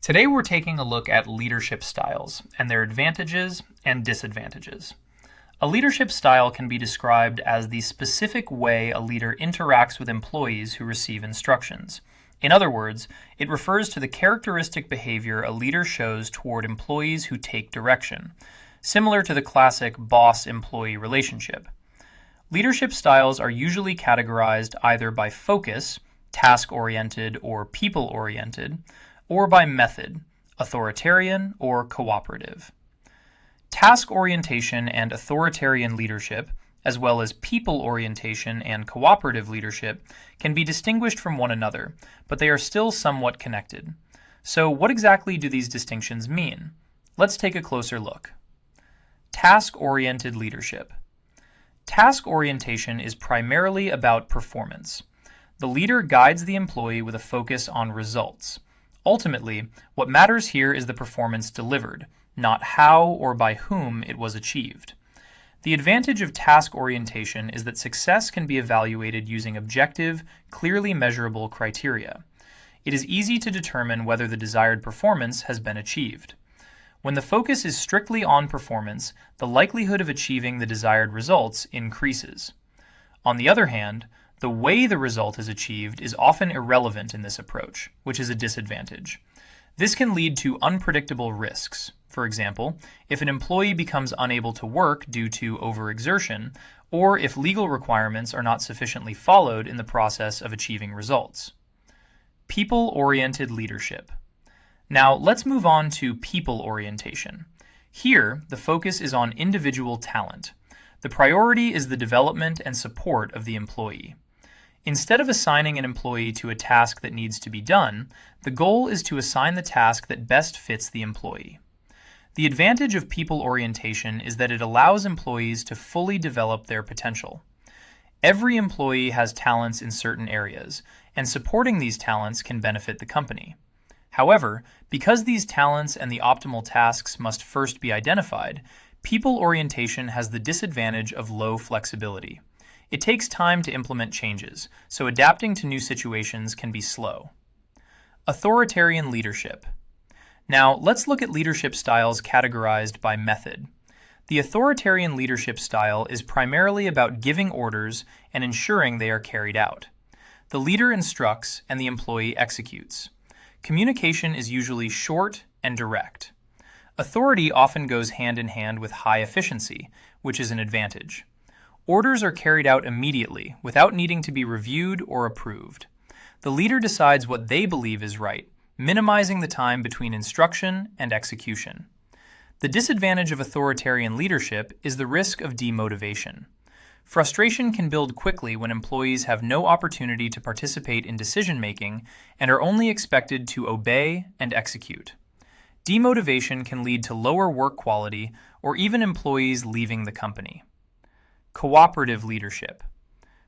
Today we're taking a look at leadership styles and their advantages and disadvantages. A leadership style can be described as the specific way a leader interacts with employees who receive instructions. In other words, it refers to the characteristic behavior a leader shows toward employees who take direction, similar to the classic boss-employee relationship. Leadership styles are usually categorized either by focus, task-oriented or people-oriented, or by method, authoritarian or cooperative. Task orientation and authoritarian leadership, as well as people orientation and cooperative leadership, can be distinguished from one another, but they are still somewhat connected. So what exactly do these distinctions mean? Let's take a closer look. Task-oriented leadership. Task orientation is primarily about performance. The leader guides the employee with a focus on results. Ultimately, what matters here is the performance delivered, not how or by whom it was achieved. The advantage of task orientation is that success can be evaluated using objective, clearly measurable criteria. It is easy to determine whether the desired performance has been achieved. When the focus is strictly on performance, the likelihood of achieving the desired results increases. On the other hand, the way the result is achieved is often irrelevant in this approach, which is a disadvantage. This can lead to unpredictable risks. For example, if an employee becomes unable to work due to overexertion, or if legal requirements are not sufficiently followed in the process of achieving results. People-oriented leadership. Now, let's move on to people orientation. Here, the focus is on individual talent. The priority is the development and support of the employee. Instead of assigning an employee to a task that needs to be done, the goal is to assign the task that best fits the employee. The advantage of people orientation is that it allows employees to fully develop their potential. Every employee has talents in certain areas, and supporting these talents can benefit the company. However, because these talents and the optimal tasks must first be identified, people orientation has the disadvantage of low flexibility. It takes time to implement changes, so adapting to new situations can be slow. Authoritarian leadership. Now, let's look at leadership styles categorized by method. The authoritarian leadership style is primarily about giving orders and ensuring they are carried out. The leader instructs and the employee executes. Communication is usually short and direct. Authority often goes hand in hand with high efficiency, which is an advantage. Orders are carried out immediately, without needing to be reviewed or approved. The leader decides what they believe is right, minimizing the time between instruction and execution. The disadvantage of authoritarian leadership is the risk of demotivation. Frustration can build quickly when employees have no opportunity to participate in decision-making and are only expected to obey and execute. Demotivation can lead to lower work quality or even employees leaving the company. Cooperative leadership.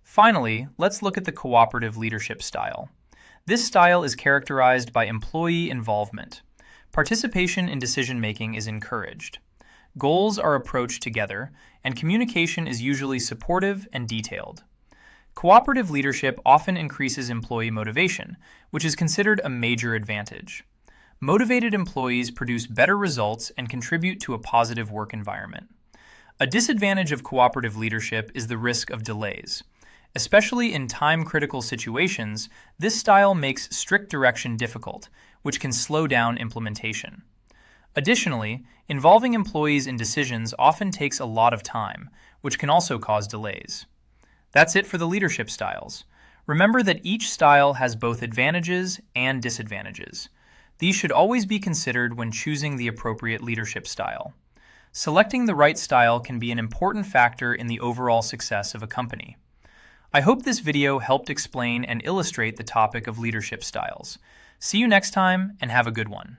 Finally, let's look at the cooperative leadership style. This style is characterized by employee involvement. Participation in decision-making is encouraged. Goals are approached together, and communication is usually supportive and detailed. Cooperative leadership often increases employee motivation, which is considered a major advantage. Motivated employees produce better results and contribute to a positive work environment. A disadvantage of cooperative leadership is the risk of delays. Especially in time-critical situations, this style makes strict direction difficult, which can slow down implementation. Additionally, involving employees in decisions often takes a lot of time, which can also cause delays. That's it for the leadership styles. Remember that each style has both advantages and disadvantages. These should always be considered when choosing the appropriate leadership style. Selecting the right style can be an important factor in the overall success of a company. I hope this video helped explain and illustrate the topic of leadership styles. See you next time and have a good one.